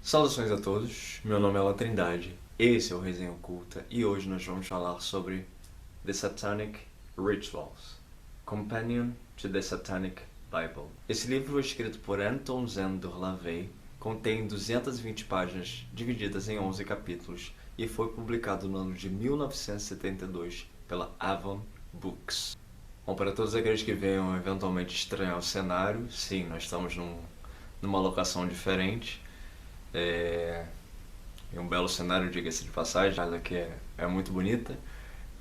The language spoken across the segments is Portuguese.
Saudações a todos, meu nome é La Trindade, esse é o Resenha Oculta e hoje nós vamos falar sobre The Satanic Rituals, Companion to the Satanic Bible. Esse livro foi escrito por Anton Szandor LaVey, contém 220 páginas divididas em 11 capítulos e foi publicado no ano de 1972 pela Avon Books. Bom, para todos aqueles que venham eventualmente estranhar o cenário, sim, nós estamos numa locação diferente. É um belo cenário, diga-se de passagem, a casa aqui é muito bonita.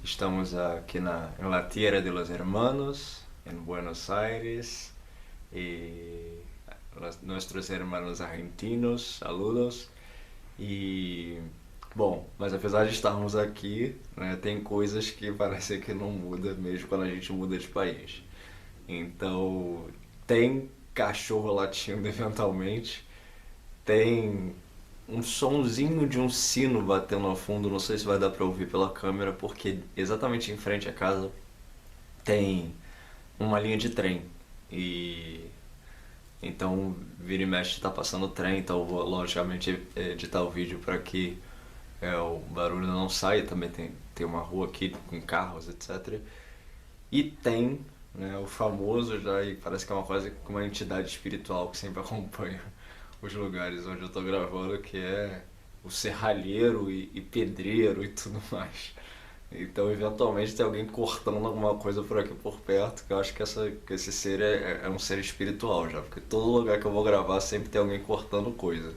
Estamos aqui em La Tierra de los Hermanos, em Buenos Aires, e nossos hermanos argentinos, saludos. E, bom, mas apesar de estarmos aqui, né, tem coisas que parece que não muda mesmo quando a gente muda de país. Então, tem cachorro latindo eventualmente, tem um sonzinho de um sino batendo ao fundo, não sei se vai dar pra ouvir pela câmera, porque exatamente em frente à casa tem uma linha de trem. E então vira e mexe tá passando o trem, então eu vou logicamente editar o vídeo para que o barulho não saia. Também tem uma rua aqui com carros, etc. E tem, né, o famoso, já, e parece que é uma coisa com uma entidade espiritual que sempre acompanha os lugares onde eu tô gravando, que é o serralheiro e pedreiro e tudo mais. Então, eventualmente, tem alguém cortando alguma coisa por aqui por perto, que eu acho que esse ser é um ser espiritual já, porque todo lugar que eu vou gravar sempre tem alguém cortando coisa.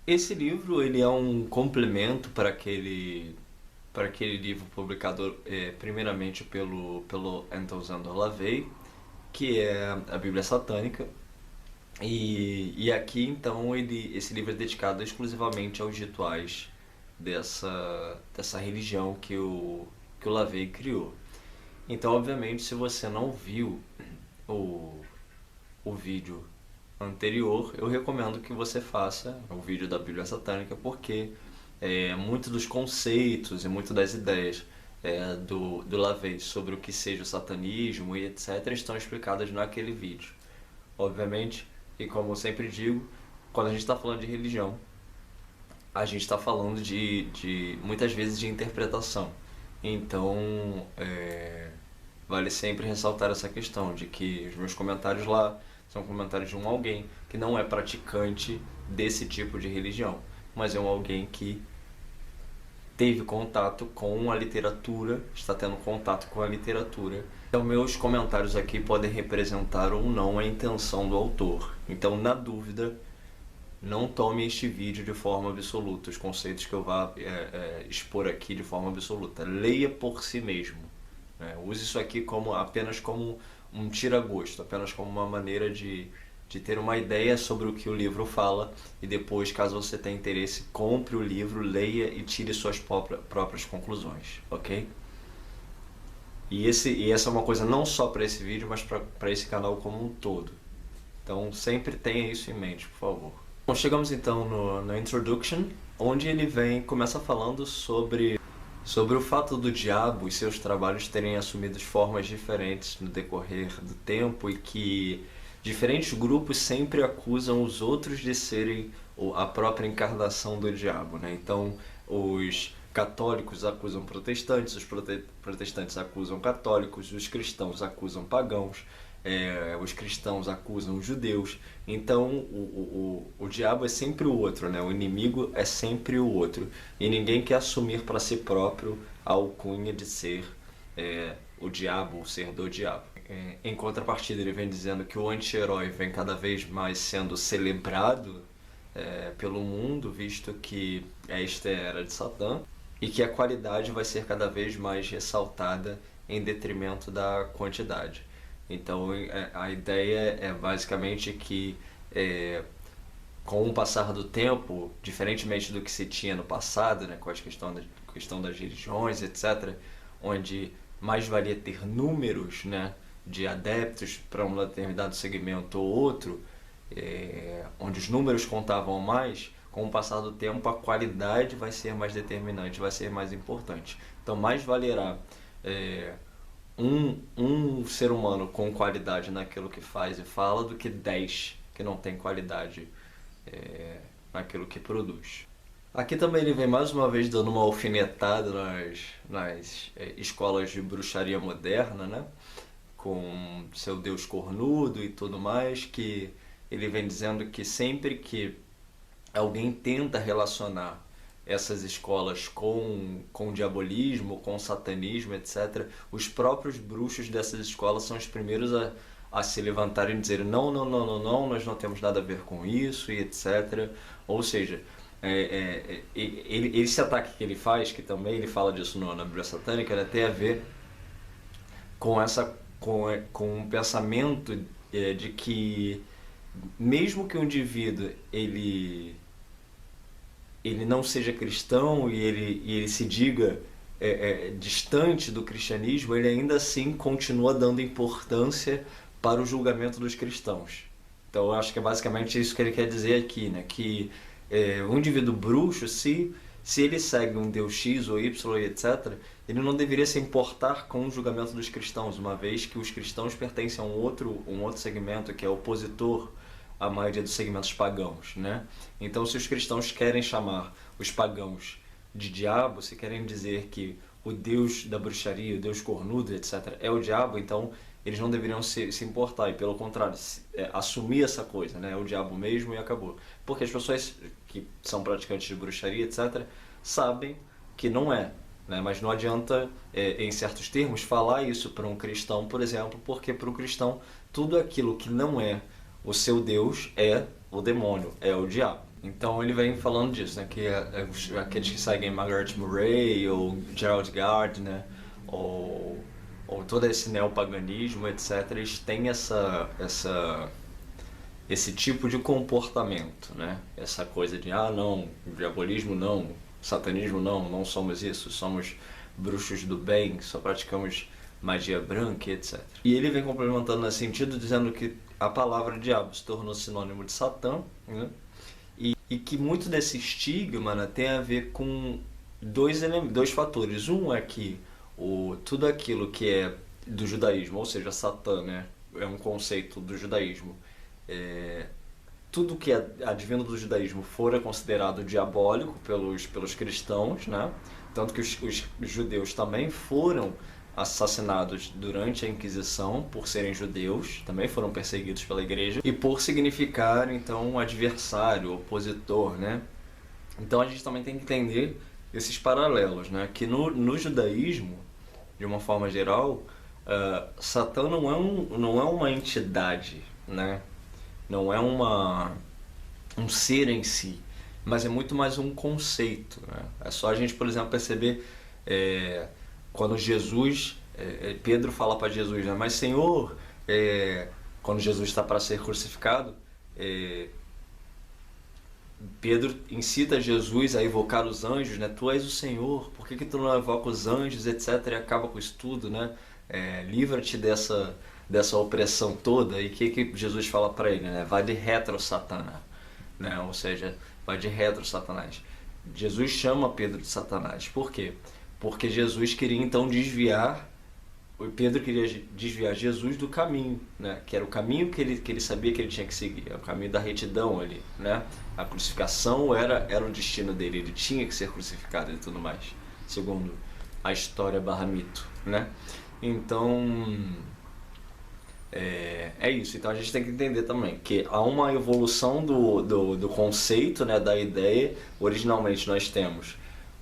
Esse livro, ele é um complemento para aquele livro publicado primeiramente pelo Anton Szandor LaVey, que é a Bíblia Satânica. E aqui então esse livro é dedicado exclusivamente aos rituais dessa religião que o LaVey criou. Então, obviamente, se você não viu o, o vídeo anterior, eu recomendo que você faça o vídeo da Bíblia Satânica, porque muito dos conceitos e muito das ideias do LaVey sobre o que seja o satanismo e etc. estão explicadas naquele vídeo. Obviamente, e como eu sempre digo, quando a gente está falando de religião, a gente está falando de muitas vezes de interpretação. Então, vale sempre ressaltar essa questão de que os meus comentários lá são comentários de alguém que não é praticante desse tipo de religião, mas é alguém que teve contato com a literatura, está tendo contato com a literatura. Então, meus comentários aqui podem representar ou não a intenção do autor. Então, na dúvida, não tome este vídeo de forma absoluta, os conceitos que eu vá expor aqui de forma absoluta. Leia por si mesmo. Use isso aqui apenas como um tira-gosto, apenas como uma maneira de ter uma ideia sobre o que o livro fala, e depois, caso você tenha interesse, compre o livro, leia e tire suas próprias conclusões, ok? E essa é uma coisa não só para esse vídeo, mas para esse canal como um todo. Então sempre tenha isso em mente, por favor. Bom, chegamos então na Introduction, onde ele começa falando sobre o fato do diabo e seus trabalhos terem assumido formas diferentes no decorrer do tempo, e que diferentes grupos sempre acusam os outros de serem a própria encarnação do diabo, né? Então, os católicos acusam protestantes, os protestantes acusam católicos, os cristãos acusam pagãos, os cristãos acusam os judeus. Então, o diabo é sempre o outro, né? O inimigo é sempre o outro. E ninguém quer assumir para si próprio a alcunha de ser o diabo, o ser do diabo. Em contrapartida, ele vem dizendo que o anti-herói vem cada vez mais sendo celebrado pelo mundo, visto que esta é a era de Satã, e que a qualidade vai ser cada vez mais ressaltada em detrimento da quantidade. Então, a ideia é basicamente que, com o passar do tempo, diferentemente do que se tinha no passado, né, com a questão das religiões, etc., onde mais valia ter números, né, de adeptos para um determinado segmento ou outro, onde os números contavam mais, com o passar do tempo a qualidade vai ser mais determinante, vai ser mais importante. Então, mais valerá um ser humano com qualidade naquilo que faz e fala do que 10 que não tem qualidade naquilo que produz. Aqui também ele vem mais uma vez dando uma alfinetada nas escolas de bruxaria moderna, né? Com seu deus cornudo e tudo mais, que ele vem dizendo que sempre que alguém tenta relacionar essas escolas com o diabolismo, com o satanismo, etc., os próprios bruxos dessas escolas são os primeiros a se levantarem e dizer não, não, não, não, não, nós não temos nada a ver com isso, e etc. Ou seja, esse ataque que ele faz, que também ele fala disso na Bíblia Satânica, né, tem a ver com um pensamento de que mesmo que o indivíduo ele não seja cristão e ele se diga distante do cristianismo, ele ainda assim continua dando importância para o julgamento dos cristãos. Então eu acho que é basicamente isso que ele quer dizer aqui, né? Que um indivíduo bruxo, se ele segue um Deus X ou Y, etc., ele não deveria se importar com o julgamento dos cristãos, uma vez que os cristãos pertencem a um outro segmento que é opositor à maioria dos segmentos pagãos, né? Então, se os cristãos querem chamar os pagãos de diabo, se querem dizer que o Deus da bruxaria, o Deus cornudo, etc., é o diabo, então eles não deveriam se importar, e pelo contrário, assumir essa coisa, né? É o diabo mesmo e acabou. Porque as pessoas que são praticantes de bruxaria, etc., sabem que não é, né? Mas não adianta, em certos termos, falar isso para um cristão, por exemplo, porque para o cristão tudo aquilo que não é o seu Deus é o demônio, é o diabo. Então ele vem falando disso, né? Que aqueles que seguem Margaret Murray ou Gerald Gardner ou todo esse neopaganismo, etc., eles têm esse tipo de comportamento, né? Essa coisa de, não, diabolismo não, satanismo não somos isso, somos bruxos do bem, só praticamos magia branca, etc. E ele vem complementando nesse sentido, dizendo que a palavra diabo se tornou sinônimo de Satã, né? E que muito desse estigma, né, tem a ver com dois fatores. Um é que tudo aquilo que é do judaísmo, ou seja, Satã, né, é um conceito do judaísmo. Tudo que é advindo do judaísmo fora considerado diabólico pelos cristãos, né? Tanto que os judeus também foram assassinados durante a Inquisição por serem judeus, também foram perseguidos pela igreja, e por significar, então, um adversário, opositor, né? Então a gente também tem que entender esses paralelos, né? Que no judaísmo, de uma forma geral, Satã não é uma entidade, né? Não é um ser em si, mas é muito mais um conceito, né? É só a gente, por exemplo, perceber quando Pedro fala para Jesus, né? Mas Senhor, quando Jesus está para ser crucificado, Pedro incita Jesus a evocar os anjos, né? Tu és o Senhor, por que tu não evoca os anjos, etc., e acaba com isso tudo, né? Livra-te dessa opressão toda. E o que Jesus fala para ele, né? Vai de retro, Satanás, né? Ou seja, vai de retro, Satanás. Jesus chama Pedro de Satanás. Por quê? Porque Jesus queria então Pedro queria desviar Jesus do caminho, né? Que era o caminho que ele sabia que ele tinha que seguir, é o caminho da retidão ali, né? A crucificação era o destino dele, ele tinha que ser crucificado e tudo mais, segundo a história / mito, né? Então, é isso. Então a gente tem que entender também que há uma evolução do conceito, né? Da ideia. Originalmente nós temos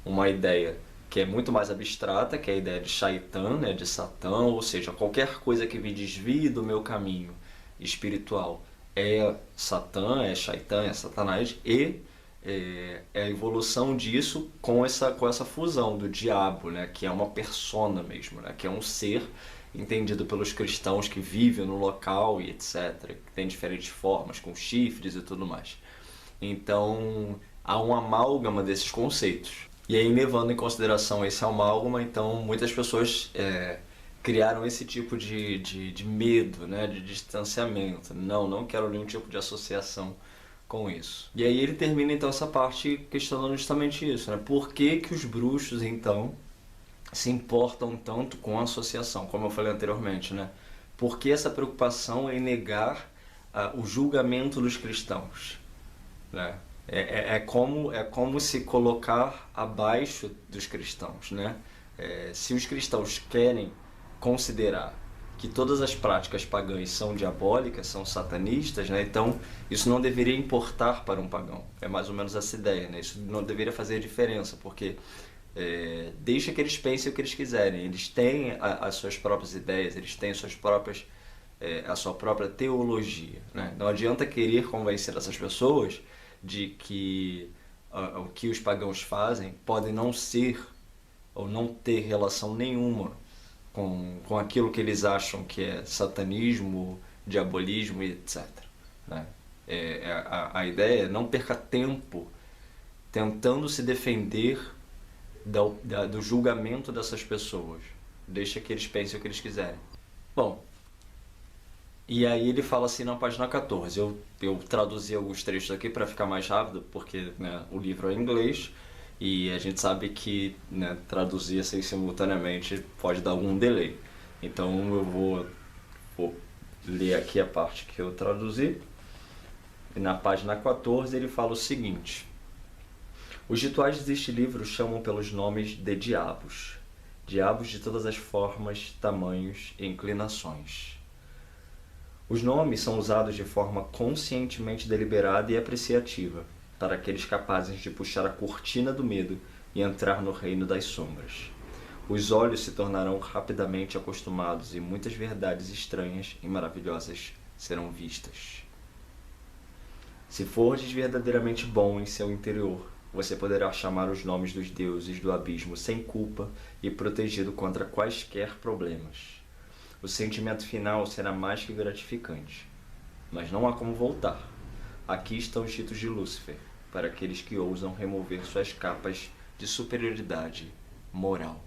uma ideia que é muito mais abstrata, que é a ideia de Shaitan, né, de Satã, ou seja, qualquer coisa que me desvie do meu caminho espiritual é Satã, é Shaitan, é Satanás, e é a evolução disso com essa fusão do diabo, né, que é uma persona mesmo, né, que é um ser entendido pelos cristãos que vive no local e etc., que tem diferentes formas, com chifres e tudo mais. Então, há um amálgama desses conceitos. E aí, levando em consideração esse amálgama, então muitas pessoas criaram esse tipo de medo, né, de distanciamento. Não quero nenhum tipo de associação com isso. E aí ele termina então essa parte questionando justamente isso, né? Por que os bruxos então se importam tanto com a associação, como eu falei anteriormente, né? Por que essa preocupação em negar o julgamento dos cristãos, né? É como se colocar abaixo dos cristãos, né? Se os cristãos querem considerar que todas as práticas pagãs são diabólicas, são satanistas, né? Então isso não deveria importar para um pagão. É mais ou menos essa ideia, né? Isso não deveria fazer diferença, porque deixa que eles pensem o que eles quiserem. Eles têm as suas próprias ideias, eles têm a sua própria teologia, né? Não adianta querer convencer essas pessoas de que o que os pagãos fazem pode não ser ou não ter relação nenhuma com aquilo que eles acham que é satanismo, diabolismo e etc. Né? A ideia é não perca tempo tentando se defender do julgamento dessas pessoas. Deixa que eles pensem o que eles quiserem. Bom, e aí ele fala assim na página 14. Eu traduzi alguns trechos aqui para ficar mais rápido, porque, né, o livro é em inglês e a gente sabe que, né, traduzir assim simultaneamente pode dar algum delay. Então eu vou ler aqui a parte que eu traduzi. E na página 14 ele fala o seguinte: os rituais deste livro chamam pelos nomes de diabos. Diabos de todas as formas, tamanhos e inclinações. Os nomes são usados de forma conscientemente deliberada e apreciativa, para aqueles capazes de puxar a cortina do medo e entrar no reino das sombras. Os olhos se tornarão rapidamente acostumados e muitas verdades estranhas e maravilhosas serão vistas. Se fordes verdadeiramente bom em seu interior, você poderá chamar os nomes dos deuses do abismo sem culpa e protegido contra quaisquer problemas. O sentimento final será mais que gratificante, mas não há como voltar. Aqui estão os títulos de Lúcifer, para aqueles que ousam remover suas capas de superioridade moral.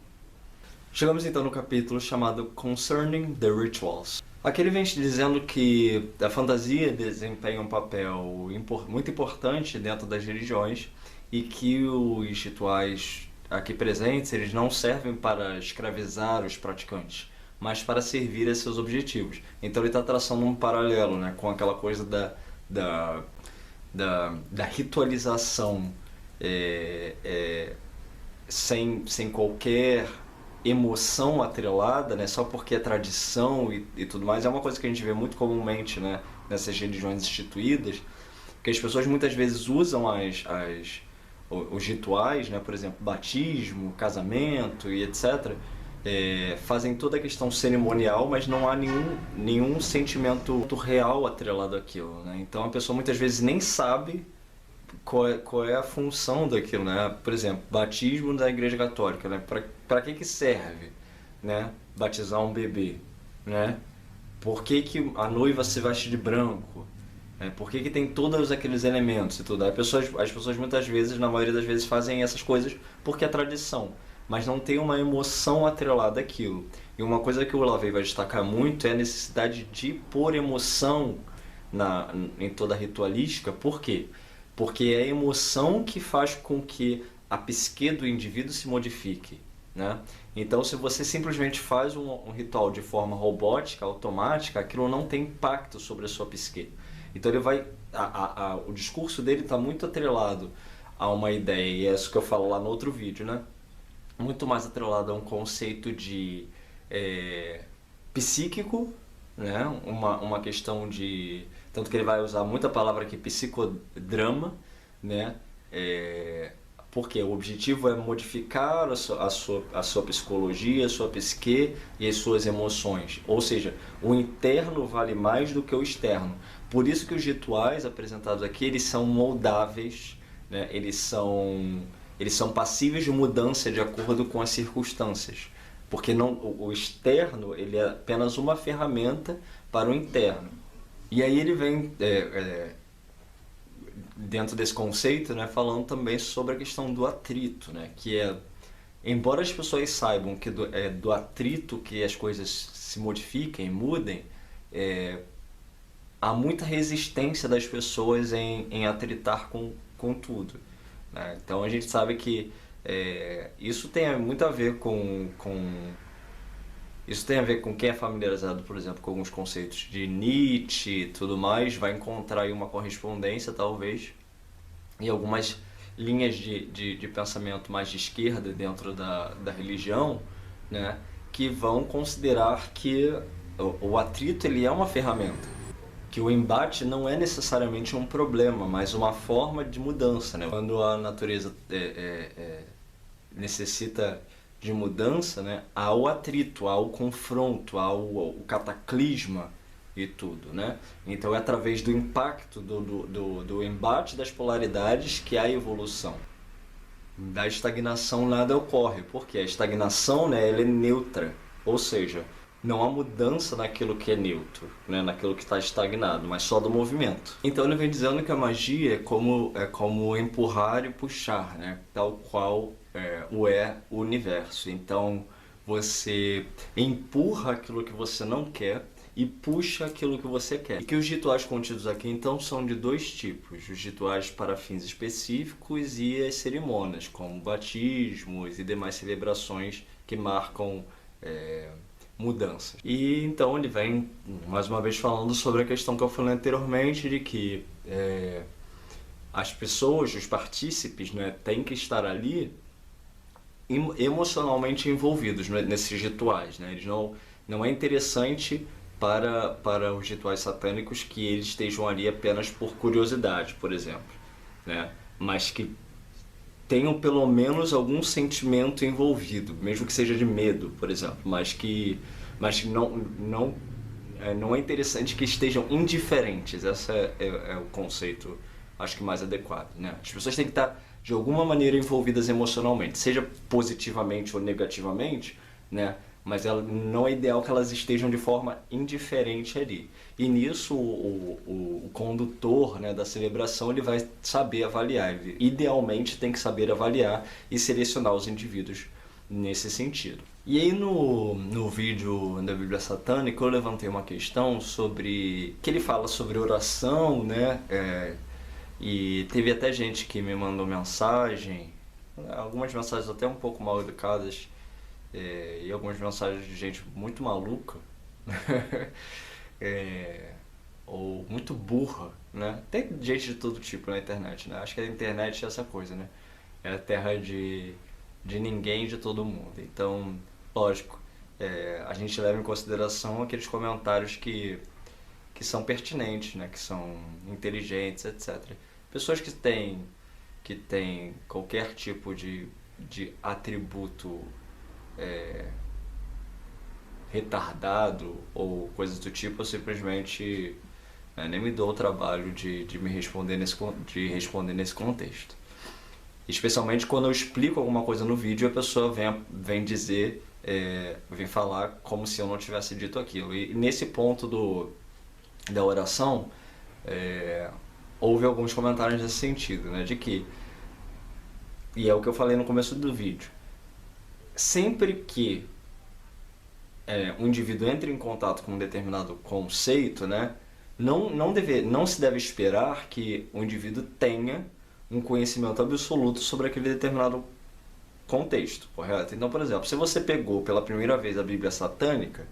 Chegamos então no capítulo chamado Concerning the Rituals. Aqui ele vem dizendo que a fantasia desempenha um papel muito importante dentro das religiões e que os rituais aqui presentes eles não servem para escravizar os praticantes, mas para servir a seus objetivos. Então ele está traçando um paralelo, né, com aquela coisa da ritualização sem qualquer emoção atrelada, né, só porque é tradição e tudo mais. É uma coisa que a gente vê muito comumente, né, nessas religiões instituídas, que as pessoas muitas vezes usam os rituais, né, por exemplo, batismo, casamento e etc., fazem toda a questão cerimonial, mas não há nenhum sentimento real atrelado àquilo, né? Então a pessoa muitas vezes nem sabe qual é a função daquilo, né? Por exemplo, batismo da Igreja Católica, né? Para que serve, né? Batizar um bebê, né? Por que a noiva se veste de branco? Por que tem todos aqueles elementos e tudo? As pessoas muitas vezes, na maioria das vezes, fazem essas coisas porque é tradição, mas não tem uma emoção atrelada àquilo. E uma coisa que o Lavey vai destacar muito é a necessidade de pôr emoção em toda a ritualística. Por quê? Porque é a emoção que faz com que a psique do indivíduo se modifique, né? Então, se você simplesmente faz um ritual de forma robótica, automática, aquilo não tem impacto sobre a sua psique. Então, o discurso dele está muito atrelado a uma ideia, e é isso que eu falo lá no outro vídeo, né? Muito mais atrelado a um conceito de psíquico, né? Uma questão de... Tanto que ele vai usar muita palavra aqui, psicodrama, né? Porque o objetivo é modificar a sua psicologia, a sua psique e as suas emoções. Ou seja, o interno vale mais do que o externo. Por isso que os rituais apresentados aqui, eles são moldáveis, né? Eles são passíveis de mudança de acordo com as circunstâncias. Porque o externo ele é apenas uma ferramenta para o interno. E aí ele vem, dentro desse conceito, né, falando também sobre a questão do atrito, né, que embora as pessoas saibam que é do atrito que as coisas se modifiquem, mudem, há muita resistência das pessoas em atritar com tudo, né? Então a gente sabe que isso tem muito a ver isso tem a ver com quem é familiarizado, por exemplo, com alguns conceitos de Nietzsche e tudo mais, vai encontrar aí uma correspondência, talvez, e algumas linhas de pensamento mais de esquerda dentro da religião, né, que vão considerar que o atrito ele é uma ferramenta, que o embate não é necessariamente um problema, mas uma forma de mudança, né? Quando a natureza necessita de mudança, né, há o atrito, há o confronto, há o cataclisma e tudo, né? Então é através do impacto do embate das polaridades que há a evolução. Da estagnação nada ocorre, porque a estagnação, né, ela é neutra, ou seja, não há mudança naquilo que é neutro, né, naquilo que está estagnado, mas só do movimento. Então ele vem dizendo que a magia é como empurrar e puxar, né, tal qual o universo. Então você empurra aquilo que você não quer e puxa aquilo que você quer. E que os rituais contidos aqui então são de dois tipos: os rituais para fins específicos e as cerimônias, como batismos e demais celebrações que marcam mudanças. E então ele vem mais uma vez falando sobre a questão que eu falei anteriormente, de que as pessoas, os partícipes, né, têm que estar ali emocionalmente envolvidos nesses rituais, né? Não é interessante para os rituais satânicos que eles estejam ali apenas por curiosidade, por exemplo, né? Mas que tenham pelo menos algum sentimento envolvido, mesmo que seja de medo, por exemplo, mas que não é interessante que estejam indiferentes. Esse é o conceito, acho que mais adequado, né? As pessoas têm que estar de alguma maneira envolvidas emocionalmente, seja positivamente ou negativamente, né? Mas não é ideal que elas estejam de forma indiferente ali. E nisso o condutor, né, da celebração, ele vai saber avaliar. Ele idealmente tem que saber avaliar e selecionar os indivíduos nesse sentido. E aí no vídeo da Bíblia Satânica eu levantei uma questão sobre... que ele fala sobre oração, né? E teve até gente que me mandou mensagem, algumas mensagens até um pouco mal educadas, e algumas mensagens de gente muito maluca, ou muito burra, né? Tem gente de todo tipo na internet, né? Acho que a internet é essa coisa, né? É a terra de ninguém e de todo mundo. Então, lógico, a gente leva em consideração aqueles comentários que são pertinentes, né? Que são inteligentes, etc. Pessoas que têm qualquer tipo de atributo retardado ou coisas do tipo, eu simplesmente nem me dou o trabalho de responder nesse contexto. Especialmente quando eu explico alguma coisa no vídeo, a pessoa vem dizer, vem falar como se eu não tivesse dito aquilo. E nesse ponto da oração, houve alguns comentários nesse sentido, né, de que, e é o que eu falei no começo do vídeo, sempre que um indivíduo entra em contato com um determinado conceito, né, não se deve esperar que o indivíduo tenha um conhecimento absoluto sobre aquele determinado contexto, correto? Então, por exemplo, se você pegou pela primeira vez a Bíblia Satânica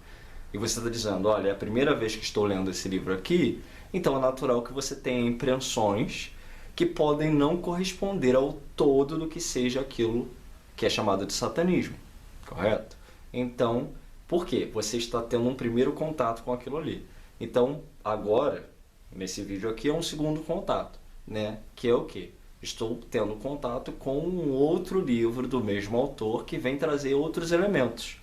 e você está dizendo, olha, é a primeira vez que estou lendo esse livro aqui, então é natural que você tenha impressões que podem não corresponder ao todo do que seja aquilo que é chamado de satanismo, correto? Então, por quê? Você está tendo um primeiro contato com aquilo ali. Então, agora, nesse vídeo aqui, é um segundo contato, né? Que é o quê? Estou tendo contato com um outro livro do mesmo autor que vem trazer outros elementos.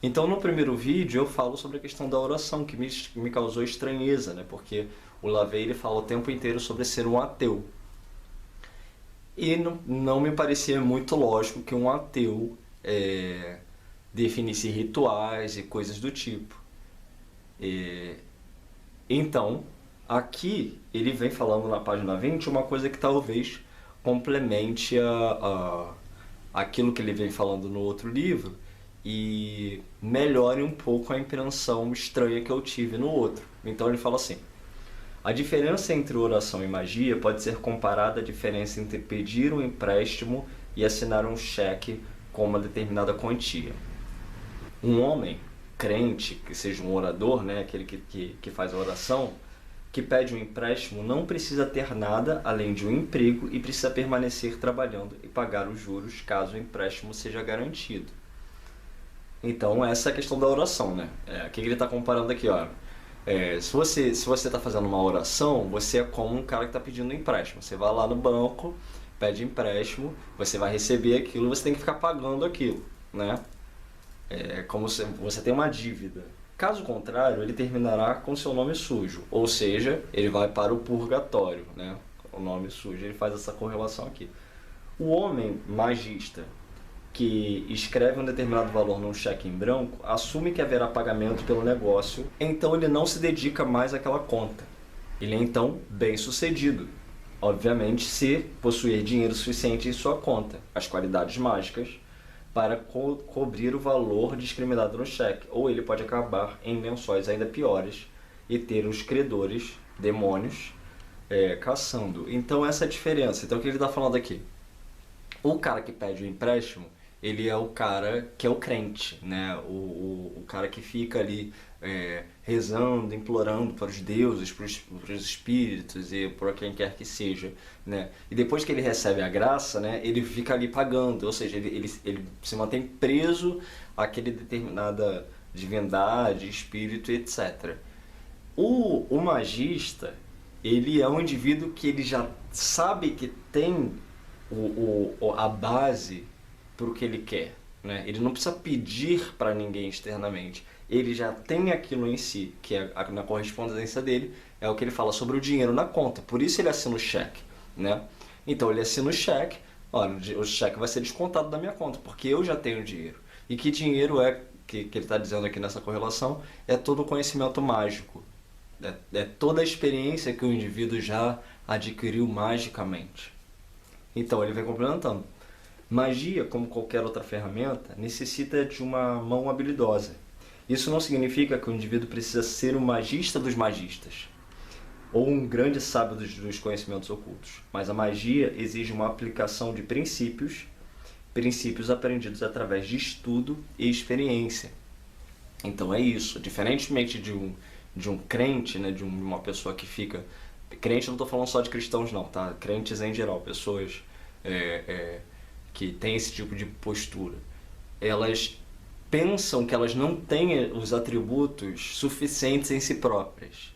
Então, no primeiro vídeo, eu falo sobre a questão da oração, que me causou estranheza, né? Porque o Lavey, ele fala o tempo inteiro sobre ser um ateu. E não me parecia muito lógico que um ateu definisse rituais e coisas do tipo. Então, aqui ele vem falando na página 20 uma coisa que talvez complemente aquilo que ele vem falando no outro livro e melhore um pouco a impressão estranha que eu tive no outro. Então ele fala assim: a diferença entre oração e magia pode ser comparada à diferença entre pedir um empréstimo e assinar um cheque com uma determinada quantia. Um homem crente, que seja um orador, né, aquele que faz a oração, que pede um empréstimo não precisa ter nada além de um emprego e precisa permanecer trabalhando e pagar os juros caso o empréstimo seja garantido. Então, essa é a questão da oração, né? O que ele está comparando aqui, ó? Se você está fazendo uma oração, você é como um cara que está pedindo um empréstimo. Você vai lá no banco, pede empréstimo, você vai receber aquilo, você tem que ficar pagando aquilo, né? É como se você tem uma dívida. Caso contrário, ele terminará com seu nome sujo, ou seja, ele vai para o purgatório, né? O nome sujo, ele faz essa correlação aqui. O homem magista que escreve um determinado valor num cheque em branco, assume que haverá pagamento pelo negócio, então ele não se dedica mais àquela conta. Ele é então bem-sucedido, obviamente, se possuir dinheiro suficiente em sua conta, as qualidades mágicas, para cobrir o valor discriminado no cheque, ou ele pode acabar em lençóis ainda piores e ter os credores, demônios, caçando. Então essa é a diferença. Então o que ele está falando aqui? O cara que pede o empréstimo, ele é o cara que é o crente, né? O cara que fica ali rezando, implorando para os deuses, para os espíritos e por quem quer que seja, né? E depois que ele recebe a graça, né, ele fica ali pagando, ou seja, ele se mantém preso àquele determinada divindade, espírito, etc. O magista, ele é um indivíduo que ele já sabe que tem a base para o que ele quer, né? Ele não precisa pedir para ninguém externamente, ele já tem aquilo em si, que é na correspondência dele, é o que ele fala sobre o dinheiro na conta, por isso ele assina o cheque, né? Então ele assina o cheque, olha, o cheque vai ser descontado da minha conta, porque eu já tenho dinheiro. E que dinheiro é, que ele está dizendo aqui nessa correlação, é todo o conhecimento mágico, é toda a experiência que o indivíduo já adquiriu magicamente. Então ele vem complementando. Magia, como qualquer outra ferramenta, necessita de uma mão habilidosa. Isso não significa que o indivíduo precisa ser o magista dos magistas, ou um grande sábio dos conhecimentos ocultos. Mas a magia exige uma aplicação de princípios aprendidos através de estudo e experiência. Então é isso. Diferentemente de um crente, né, de uma pessoa que fica... Crente, não estou falando só de cristãos não, tá? Crentes em geral, pessoas que têm esse tipo de postura. Elas pensam que elas não têm os atributos suficientes em si próprias.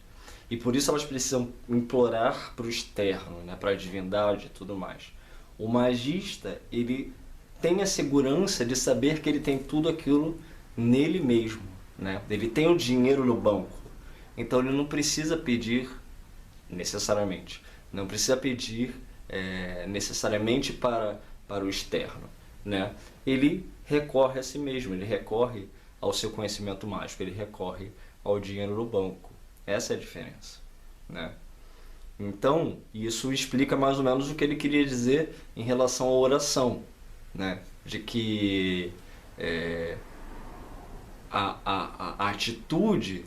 E por isso elas precisam implorar para o externo, né, para a divindade e tudo mais. O magista, ele tem a segurança de saber que ele tem tudo aquilo nele mesmo, né? Ele tem o dinheiro no banco. Então ele não precisa pedir necessariamente. Não precisa pedir necessariamente para o externo, né? Ele recorre a si mesmo, ele recorre ao seu conhecimento mágico, ele recorre ao dinheiro no banco. Essa é a diferença, né? Então, isso explica mais ou menos o que ele queria dizer em relação à oração, né? De que a atitude,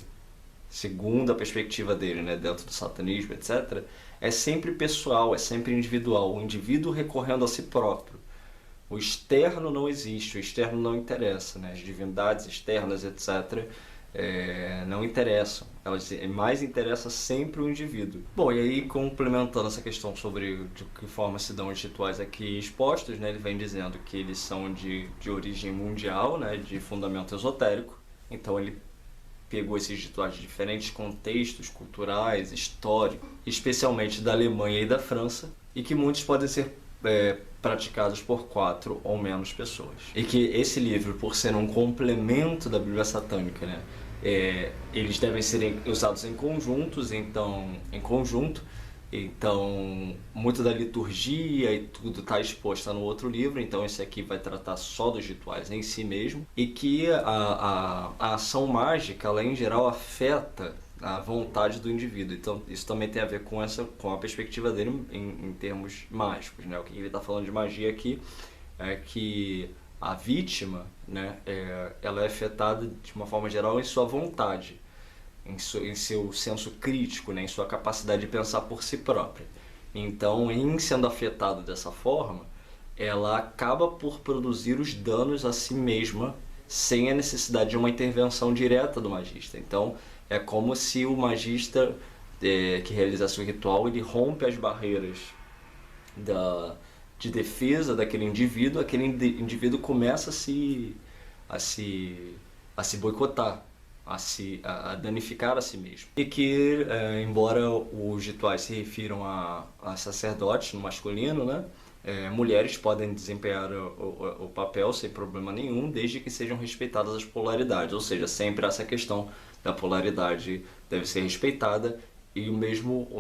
segundo a perspectiva dele, né, dentro do satanismo, etc., é sempre pessoal, é sempre individual, o indivíduo recorrendo a si próprio. O externo não existe, o externo não interessa, né? As divindades externas, etc., não interessam, elas mais interessa sempre o indivíduo. Bom, e aí complementando essa questão sobre de que forma se dão os rituais aqui expostos, né, ele vem dizendo que eles são de origem mundial, né, de fundamento esotérico. Então ele pegou esses rituais de diferentes contextos culturais, históricos, especialmente da Alemanha e da França, e que muitos podem ser praticados por 4 ou menos pessoas. E que esse livro, por ser um complemento da Bíblia Satânica, né, eles devem ser usados em conjunto, então muito da liturgia e tudo está exposto no outro livro, então esse aqui vai tratar só dos rituais em si mesmo, e que a ação mágica, ela em geral afeta a vontade do indivíduo. Então isso também tem a ver com a perspectiva dele em termos mágicos, né? O que ele está falando de magia aqui é que a vítima, né, ela é afetada de uma forma geral em sua vontade, em seu senso crítico, né, em sua capacidade de pensar por si própria. Então, em sendo afetada dessa forma, ela acaba por produzir os danos a si mesma sem a necessidade de uma intervenção direta do magista. Então, é como se o magista que realizasse o ritual, ele rompe as barreiras de defesa daquele indivíduo. Aquele indivíduo começa a se, a se boicotar, a danificar a si mesmo. E que, embora os rituais se refiram a sacerdotes no masculino, né, mulheres podem desempenhar o papel sem problema nenhum, desde que sejam respeitadas as polaridades. Ou seja, sempre essa questão da polaridade deve ser respeitada, e o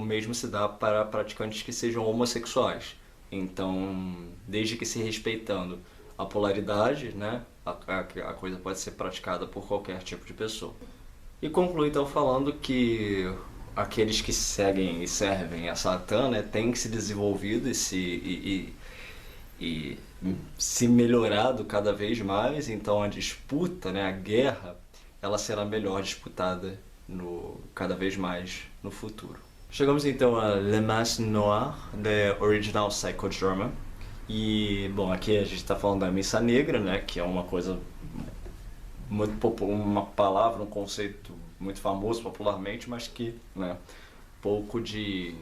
mesmo se dá para praticantes que sejam homossexuais. Então, desde que se respeitando a polaridade, né, a coisa pode ser praticada por qualquer tipo de pessoa. E concluo então falando que aqueles que seguem e servem a Satã, né, têm que se desenvolvido e se melhorado cada vez mais. Então a disputa, né, a guerra, ela será melhor disputada cada vez mais no futuro. Chegamos então a Le Mas Noir, The Original Psychodrama. E, bom, aqui a gente está falando da Missa Negra, né, que é uma coisa muito popular, uma palavra, um conceito muito famoso popularmente, mas que, né, pouco de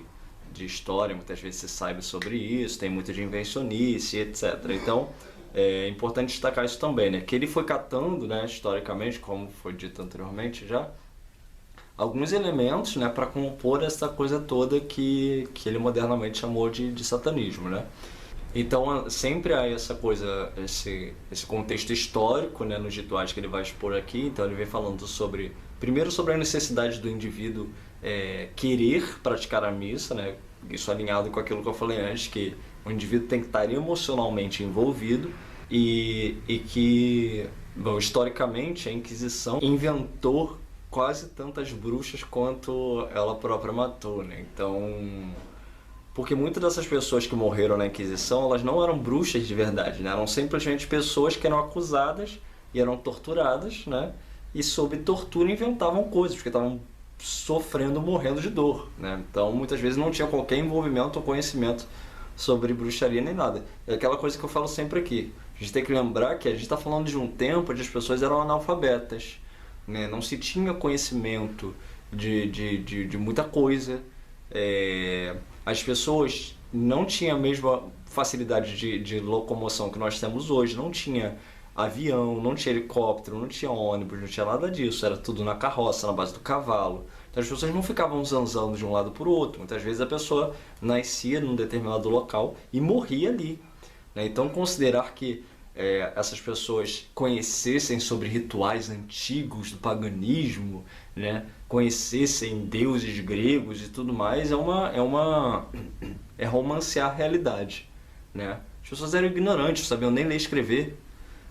história muitas vezes se sabe sobre isso, tem muito de invencionice, etc. Então, é importante destacar isso também, né, que ele foi catando, né, historicamente, como foi dito anteriormente já, alguns elementos, né, para compor essa coisa toda que ele modernamente chamou de satanismo, né. Então sempre há essa coisa, esse contexto histórico, né, nos rituais que ele vai expor aqui. Então ele vem falando primeiro sobre a necessidade do indivíduo querer praticar a missa, né, isso alinhado com aquilo que eu falei antes, que o indivíduo tem que estar emocionalmente envolvido e que, bom, historicamente a Inquisição inventou quase tantas bruxas quanto ela própria matou, né? Então, porque muitas dessas pessoas que morreram na Inquisição, elas não eram bruxas de verdade, né? Eram simplesmente pessoas que eram acusadas e eram torturadas, né? E sob tortura inventavam coisas, porque estavam sofrendo, morrendo de dor, né? Então, muitas vezes não tinha qualquer envolvimento ou conhecimento sobre bruxaria nem nada. É aquela coisa que eu falo sempre aqui. A gente tem que lembrar que a gente está falando de um tempo onde as pessoas eram analfabetas, né? Não se tinha conhecimento de muita coisa. As pessoas não tinham a mesma facilidade de locomoção que nós temos hoje. Não tinha avião, não tinha helicóptero, não tinha ônibus, não tinha nada disso. Era tudo na carroça, na base do cavalo. Então as pessoas não ficavam zanzando de um lado para o outro. Muitas vezes a pessoa nascia num determinado local e morria ali, né? Então considerar que essas pessoas conhecessem sobre rituais antigos do paganismo, né, conhecessem deuses gregos e tudo mais, é romancear a realidade, né? As pessoas eram ignorantes, não sabiam nem ler e escrever,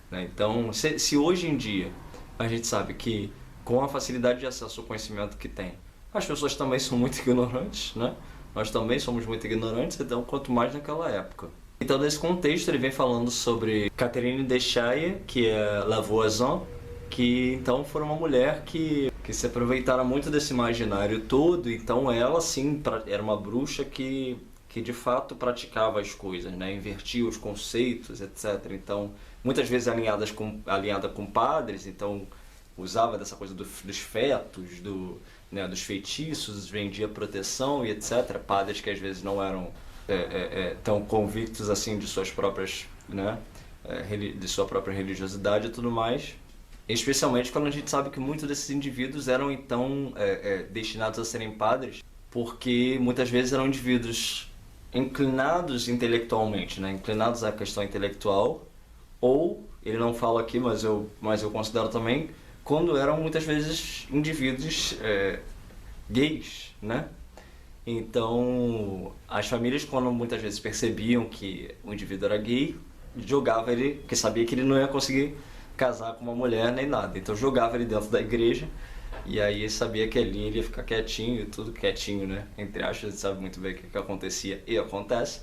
né? Então, se hoje em dia a gente sabe que com a facilidade de acesso ao conhecimento que tem, as pessoas também são muito ignorantes, né? Nós também somos muito ignorantes, então quanto mais naquela época. Então, nesse contexto, ele vem falando sobre Catherine de Chaille, que é Lavoisin, que então foi uma mulher que se aproveitara muito desse imaginário todo. Então ela sim era uma bruxa que de fato praticava as coisas, né? Invertia os conceitos, etc. Então, muitas vezes alinhada com padres, então usava dessa coisa dos fetos, né, dos feitiços, vendia proteção e etc. Padres que às vezes não eram tão convictos assim de suas próprias, né, de sua própria religiosidade e tudo mais. Especialmente quando a gente sabe que muitos desses indivíduos eram então destinados a serem padres, porque muitas vezes eram indivíduos inclinados intelectualmente, né, inclinados à questão intelectual, ou, ele não fala aqui, mas eu considero também, quando eram muitas vezes indivíduos gays, né? Então, as famílias, quando muitas vezes percebiam que o indivíduo era gay, jogava ele, porque sabia que ele não ia conseguir casar com uma mulher nem nada. Então, jogava ele dentro da igreja, e aí ele sabia que ali ele ia ficar quietinho, tudo quietinho, né? Entre aspas, ele sabe muito bem o que acontecia e acontece.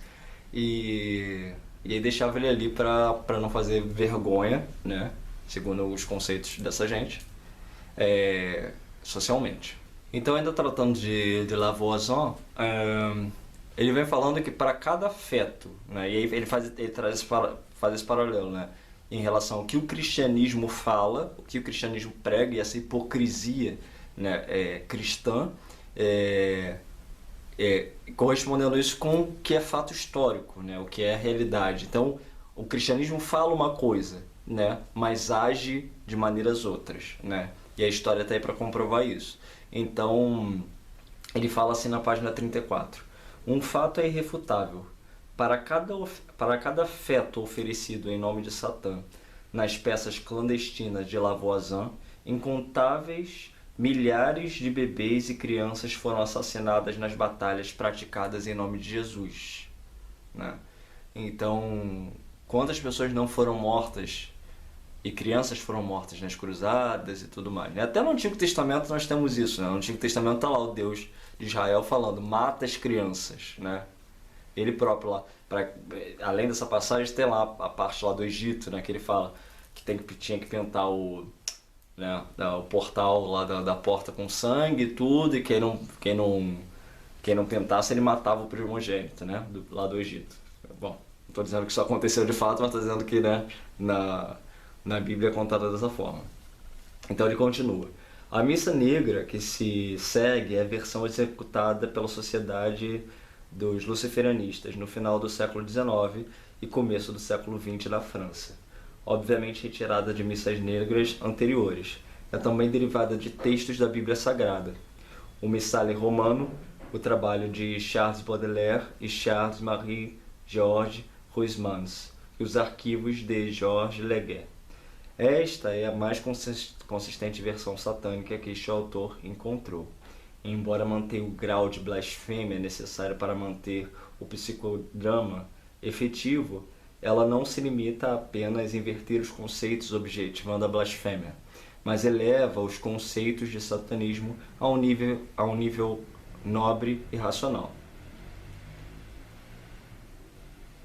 E aí deixava ele ali para não fazer vergonha, né? Segundo os conceitos dessa gente, socialmente. Então, ainda tratando de Lavoisin, ele vem falando que para cada feto, né, e aí ele faz esse paralelo, né, em relação ao que o cristianismo fala, o que o cristianismo prega e essa hipocrisia, né, cristã, é, correspondendo isso com o que é fato histórico, né? O que é a realidade. Então, o cristianismo fala uma coisa, né? Mas age de maneiras outras, né? E a história está aí para comprovar isso. Então, ele fala assim na página 34. Um fato é irrefutável. Para cada feto oferecido em nome de Satã nas peças clandestinas de Lavoisier, incontáveis milhares de bebês e crianças foram assassinadas nas batalhas praticadas em nome de Jesus, né? Então, quantas pessoas não foram mortas e crianças foram mortas nas cruzadas e tudo mais, né? Até no Antigo Testamento nós temos isso, né? No Antigo Testamento está lá o Deus de Israel falando, mata as crianças, né? Ele próprio lá, além dessa passagem, tem lá a parte lá do Egito, né? Que ele fala que tinha que pintar né, o portal lá da porta com sangue e tudo, e quem não pintasse ele matava o primogênito, né? Lá do Egito. Bom, não estou dizendo que isso aconteceu de fato, mas estou dizendo que, né, na Bíblia é contada dessa forma. Então ele continua. A missa negra que se segue é a versão executada pela sociedade dos luciferianistas no final do século XIX e começo do século XX na França. Obviamente retirada de missas negras anteriores. É também derivada de textos da Bíblia Sagrada. O Missale Romano, o trabalho de Charles Baudelaire e Charles-Marie Georges Huysmans, e os arquivos de Georges Leguet. Esta é a mais consistente versão satânica que este autor encontrou. Embora mantenha o grau de blasfêmia necessário para manter o psicodrama efetivo, ela não se limita a apenas inverter os conceitos objetivando a blasfêmia, mas eleva os conceitos de satanismo a um nível nobre e racional.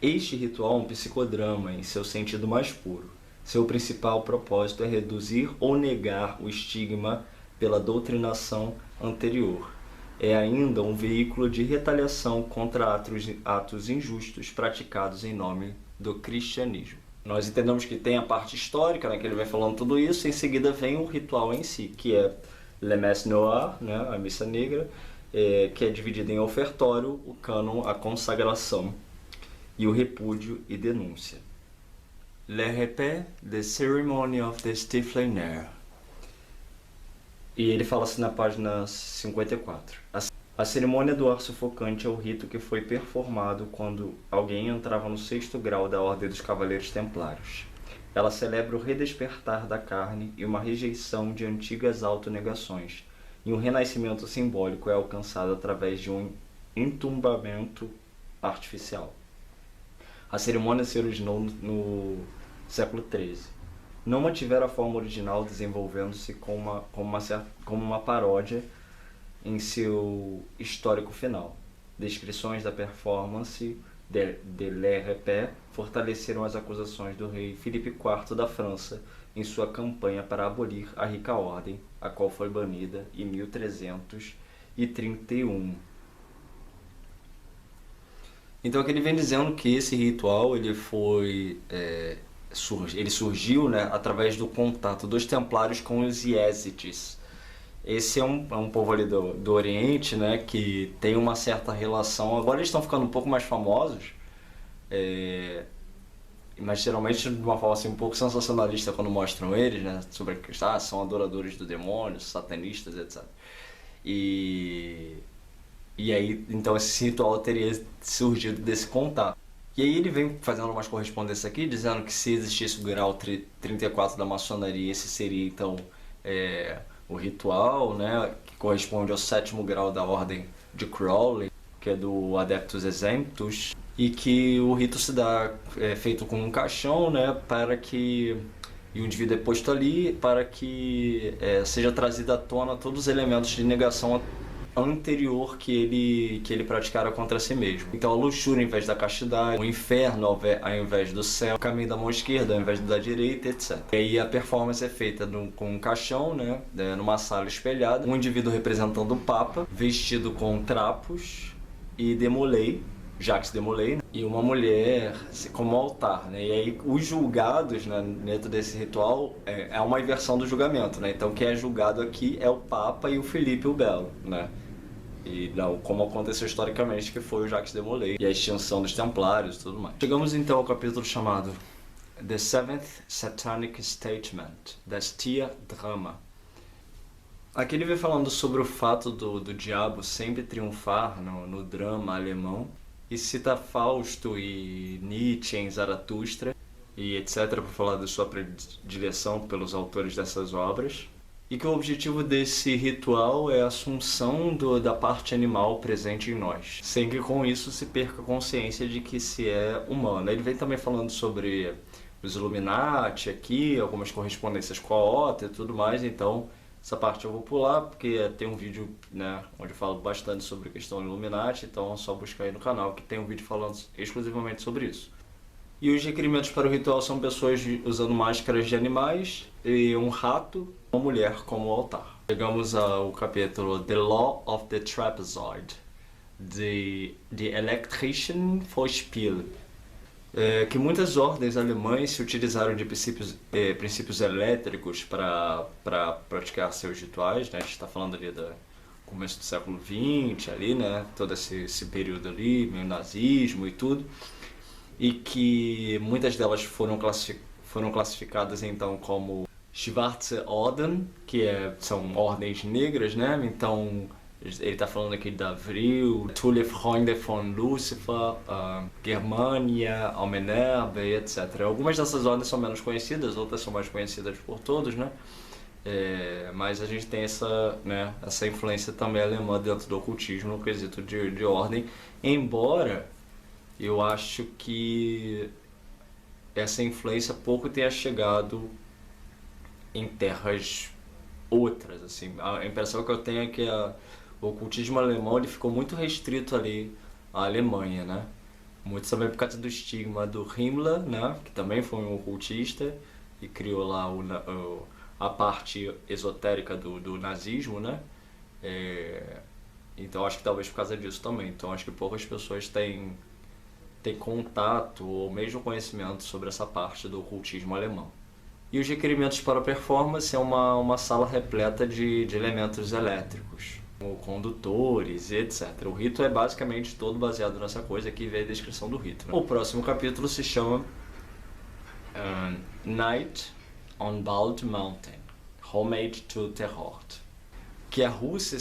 Este ritual é um psicodrama em seu sentido mais puro. Seu principal propósito é reduzir ou negar o estigma pela doutrinação anterior. É ainda um veículo de retaliação contra atos injustos praticados em nome do cristianismo. Nós entendemos que tem a parte histórica, né, que ele vai falando tudo isso, e em seguida vem o ritual em si, que é Le Messe Noire, né, a missa negra, que é dividida em ofertório, o cânon, a consagração e o repúdio e denúncia. Le Repet, the Ceremony of the Stifling Air. E ele fala assim na página 54. A cerimônia do ar sufocante é o rito que foi performado quando alguém entrava no 6º grau da Ordem dos Cavaleiros Templários. Ela celebra o redespertar da carne e uma rejeição de antigas autonegações, e um renascimento simbólico é alcançado através de um entumbamento artificial. A cerimônia se originou no século XIII. Não mantiveram a forma original, desenvolvendo-se como uma paródia em seu histórico final. Descrições da performance de Le Repet fortaleceram as acusações do rei Filipe IV da França em sua campanha para abolir a rica ordem, a qual foi banida em 1331. Então aqui ele vem dizendo que esse ritual ele surgiu, né, através do contato dos templários com os Yézites. Esse é um povo ali do Oriente, né, que tem uma certa relação. Agora eles estão ficando um pouco mais famosos, mas geralmente de uma forma assim, um pouco sensacionalista quando mostram eles, né, sobre que são adoradores do demônio, satanistas, etc. E aí, então esse ritual teria surgido desse contato. E aí ele vem fazendo umas correspondências aqui, dizendo que se existisse o grau 34 da maçonaria, esse seria então o ritual, né, que corresponde ao 7º grau da ordem de Crowley, que é do Adeptus Exemptus, e que o rito se dá feito com um caixão, né, e o indivíduo é posto ali para que seja trazido à tona todos os elementos de negação anterior que ele praticara contra si mesmo. Então a luxúria ao invés da castidade, o inferno ao invés do céu, o caminho da mão esquerda ao invés do da direita, etc. E aí a performance é feita com um caixão, né, numa sala espelhada, um indivíduo representando o Papa, vestido com trapos e demolei, Jacques Demolay, né, e uma mulher como altar, né? E aí os julgados, né, dentro desse ritual é uma inversão do julgamento, né? Então quem é julgado aqui é o Papa e o Filipe o Belo, né? E não como aconteceu historicamente, que foi o Jacques de Molay e a extinção dos Templários e tudo mais. Chegamos então ao capítulo chamado The Seventh Satanic Statement, Destia Drama. Aqui ele vem falando sobre o fato do diabo sempre triunfar no drama alemão e cita Fausto e Nietzsche em Zaratustra e etc. para falar da sua predileção pelos autores dessas obras. E que o objetivo desse ritual é a assunção da parte animal presente em nós, sem que com isso se perca a consciência de que se é humano. Ele vem também falando sobre os Illuminati aqui, algumas correspondências com a OTA e tudo mais, então essa parte eu vou pular, porque tem um vídeo, né, onde eu falo bastante sobre a questão Illuminati, então é só buscar aí no canal que tem um vídeo falando exclusivamente sobre isso. E os requerimentos para o ritual são pessoas usando máscaras de animais e um rato, uma mulher como altar. Chegamos ao capítulo The Law of the Trapezoid, The Elektrischen Vorspiel, que muitas ordens alemãs se utilizaram de princípios elétricos para praticar seus rituais, né? A gente está falando ali do começo do século XX, ali, né? Todo esse período ali, meio nazismo e tudo. E que muitas delas foram classificadas então como Schwarze Orden, são ordens negras, né? Então ele está falando aqui da Vril, Tous les Freunde von Lucifer, Germania, Almenerbe, etc. Algumas dessas ordens são menos conhecidas, outras são mais conhecidas por todos, né? Mas a gente tem essa influência também alemã dentro do ocultismo no quesito de ordem, embora eu acho que essa influência pouco tenha chegado em terras outras, assim. A impressão que eu tenho é que o ocultismo alemão ele ficou muito restrito ali à Alemanha, né? Muito também por causa do estigma do Himmler, né? Que também foi um ocultista e criou lá a parte esotérica do nazismo, né? Então acho que talvez por causa disso também. Então acho que poucas pessoas têm contato ou mesmo conhecimento sobre essa parte do ocultismo alemão. E os requerimentos para a performance é uma sala repleta de elementos elétricos, como condutores e etc. O rito é basicamente todo baseado nessa coisa, aqui vem a descrição do rito, né? O próximo capítulo se chama Night on Bald Mountain, Homage to Terror. Que a Rússia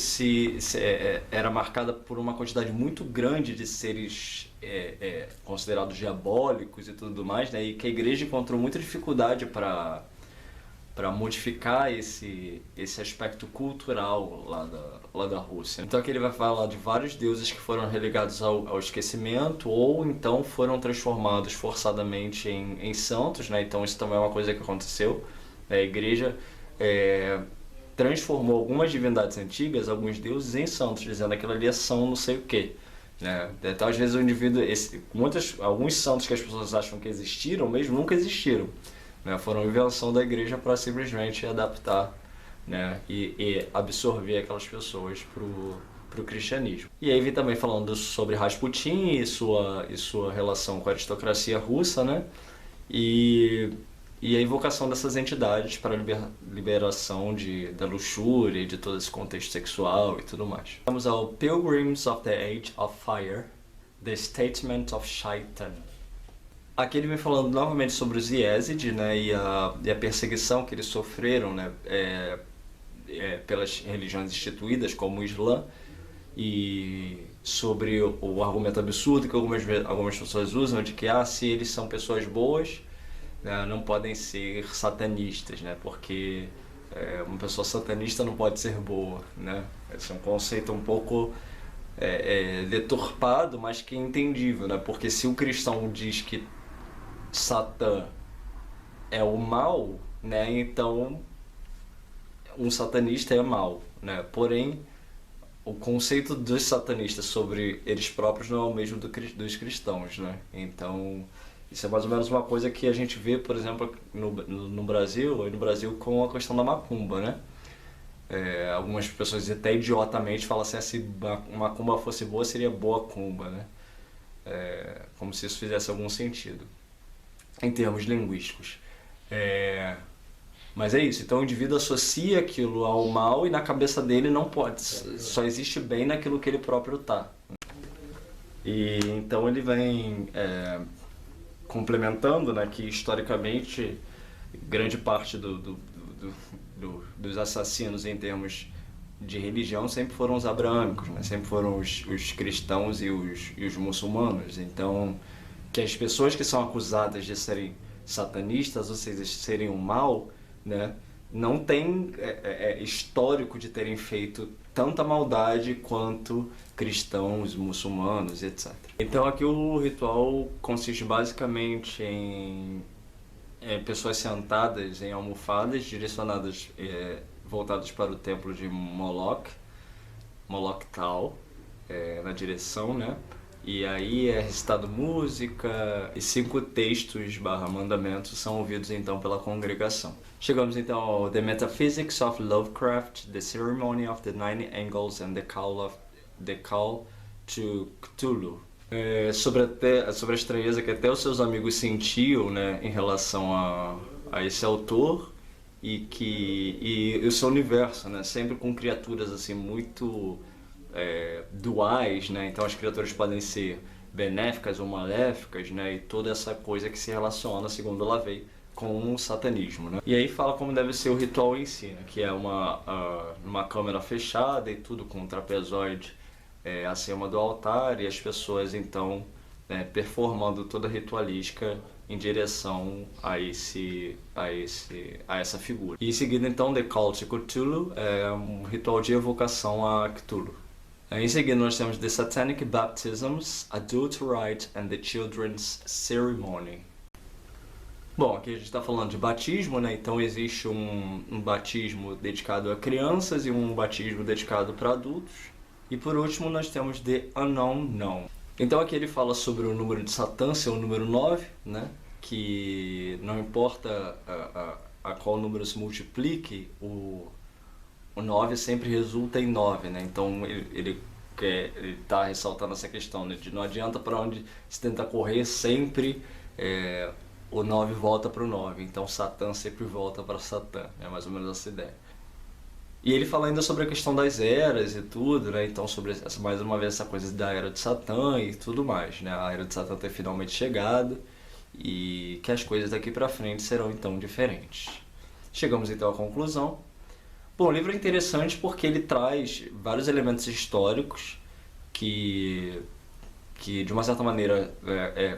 era marcada por uma quantidade muito grande de seres considerados diabólicos e tudo mais, né? E que a igreja encontrou muita dificuldade para modificar esse aspecto cultural lá da Rússia. Então aqui ele vai falar de vários deuses que foram relegados ao esquecimento ou então foram transformados forçadamente em santos, né? Então isso também é uma coisa que aconteceu. A igreja transformou algumas divindades antigas, alguns deuses, em santos, dizendo que aquilo ali é são não sei o quê, né? Então às vezes o indivíduo, alguns santos que as pessoas acham que existiram mesmo, nunca existiram, né? Foram invenção da igreja para simplesmente adaptar, né? e absorver aquelas pessoas pro cristianismo. E aí vem também falando sobre Rasputin e sua relação com a aristocracia russa, né? E a invocação dessas entidades para a liberação da luxúria e de todo esse contexto sexual e tudo mais. Vamos ao Pilgrims of the Age of Fire, The Statement of Shaitan. Aqui ele vem falando novamente sobre os Yazid, né, e a perseguição que eles sofreram, né, pelas religiões instituídas como o Islã, e sobre o argumento absurdo que algumas pessoas usam de que se eles são pessoas boas, não podem ser satanistas, né? Porque uma pessoa satanista não pode ser boa, né? Esse é um conceito um pouco deturpado, mas que é entendível, né? Porque se o cristão diz que Satã é o mal, né? Então um satanista é mal, né? Porém, o conceito dos satanistas sobre eles próprios não é o mesmo dos cristãos, né? Então isso é mais ou menos uma coisa que a gente vê, por exemplo, no Brasil com a questão da macumba, né? Algumas pessoas até idiotamente falam assim, se macumba fosse boa, seria boa cumba, né? Como se isso fizesse algum sentido, em termos linguísticos. Mas é isso, então o indivíduo associa aquilo ao mal e na cabeça dele não pode, só existe bem naquilo que ele próprio tá. E então ele vem complementando, né, que historicamente grande parte dos assassinos em termos de religião sempre foram os abrâmicos, né? Sempre foram os cristãos e os muçulmanos. Então, que as pessoas que são acusadas de serem satanistas, ou seja, de serem o mal, né, não tem histórico de terem feito tanta maldade quanto cristãos, muçulmanos, etc. Então aqui o ritual consiste basicamente em pessoas sentadas em almofadas direcionadas, voltadas para o templo de Moloch Tal, na direção, né? E aí é recitado música e 5 textos / mandamentos são ouvidos então pela congregação. Chegamos então ao The Metaphysics of Lovecraft, The Ceremony of the Nine Angles and the Call to Cthulhu. Sobre a estranheza que até os seus amigos sentiam, né, em relação a esse autor e o seu universo, né, sempre com criaturas assim muito duais, né? Então as criaturas podem ser benéficas ou maléficas, né? E toda essa coisa que se relaciona, segundo LaVey, com o satanismo, né? E aí fala como deve ser o ritual em si, né? Que é uma câmara fechada e tudo com um trapezoide acima do altar e as pessoas então performando toda a ritualística em direção a essa figura. E em seguida então The Call to Cthulhu é um ritual de evocação a Cthulhu. Em seguida nós temos The Satanic Baptisms, Adult Rite and the Children's Ceremony. Bom, aqui a gente está falando de batismo, né? Então existe um batismo dedicado a crianças e um batismo dedicado para adultos. E por último nós temos The Unknown Known. Então aqui ele fala sobre o número de Satã ser o número 9, né? Que não importa a qual número se multiplique, o 9 sempre resulta em 9, né? Então ele está ressaltando essa questão, né? De não adianta para onde se tenta correr, sempre o 9 volta para o 9. Então Satã sempre volta para Satã, é mais ou menos essa ideia. E ele fala ainda sobre a questão das eras e tudo, né? Então sobre mais uma vez essa coisa da era de Satã e tudo mais, né? A era de Satã ter finalmente chegado e que as coisas daqui para frente serão então diferentes. Chegamos então à conclusão. Bom, o livro é interessante porque ele traz vários elementos históricos que de uma certa maneira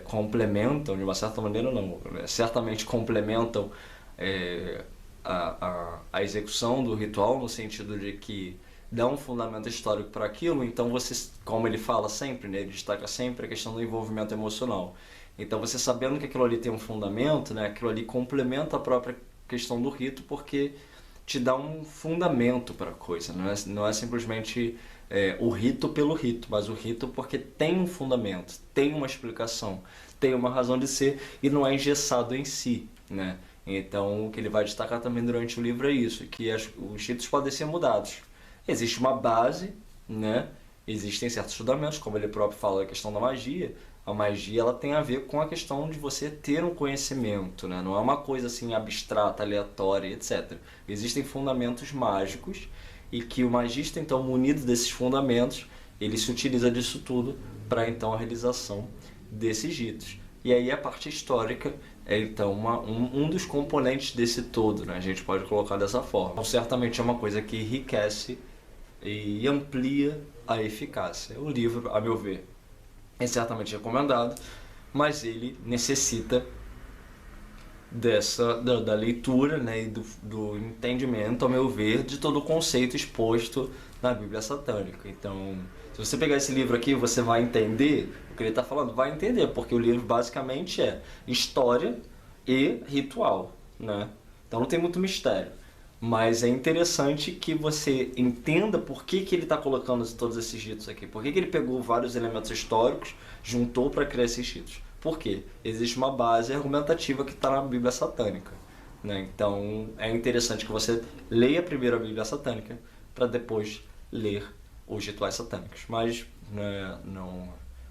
complementam, de uma certa maneira não, certamente complementam a execução do ritual, no sentido de que dá um fundamento histórico para aquilo. Então você, como ele fala sempre, né, ele destaca sempre a questão do envolvimento emocional. Então você sabendo que aquilo ali tem um fundamento, né, aquilo ali complementa a própria questão do rito, porque te dá um fundamento para a coisa, não é simplesmente o rito pelo rito, mas o rito porque tem um fundamento, tem uma explicação, tem uma razão de ser e não é engessado em si, né? Então o que ele vai destacar também durante o livro é isso, que os ritos podem ser mudados. Existe uma base, né? Existem certos fundamentos, como ele próprio fala a questão da magia. A magia ela tem a ver com a questão de você ter um conhecimento, né? Não é uma coisa assim abstrata, aleatória, etc. Existem fundamentos mágicos e que o magista, então, munido desses fundamentos, ele se utiliza disso tudo para então a realização desses ritos. E aí a parte histórica é então um dos componentes desse todo, né? A gente pode colocar dessa forma. Então, certamente é uma coisa que enriquece e amplia a eficácia. O livro, a meu ver, é certamente recomendado, mas ele necessita da leitura, né, e do entendimento, ao meu ver, de todo o conceito exposto na Bíblia Satânica. Então, se você pegar esse livro aqui, você vai entender o que ele está falando, vai entender, porque o livro basicamente é história e ritual, né? Então não tem muito mistério. Mas é interessante que você entenda por que ele está colocando todos esses ritos aqui. Por que ele pegou vários elementos históricos, juntou para criar esses ritos. Por quê? Existe uma base argumentativa que está na Bíblia Satânica, né? Então é interessante que você leia primeiro a Bíblia Satânica para depois ler os rituais satânicos. Mas né,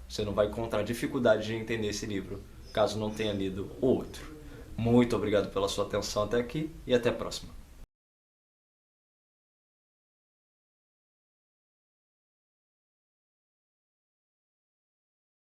você não vai encontrar dificuldade de entender esse livro caso não tenha lido o outro. Muito obrigado pela sua atenção até aqui e até a próxima.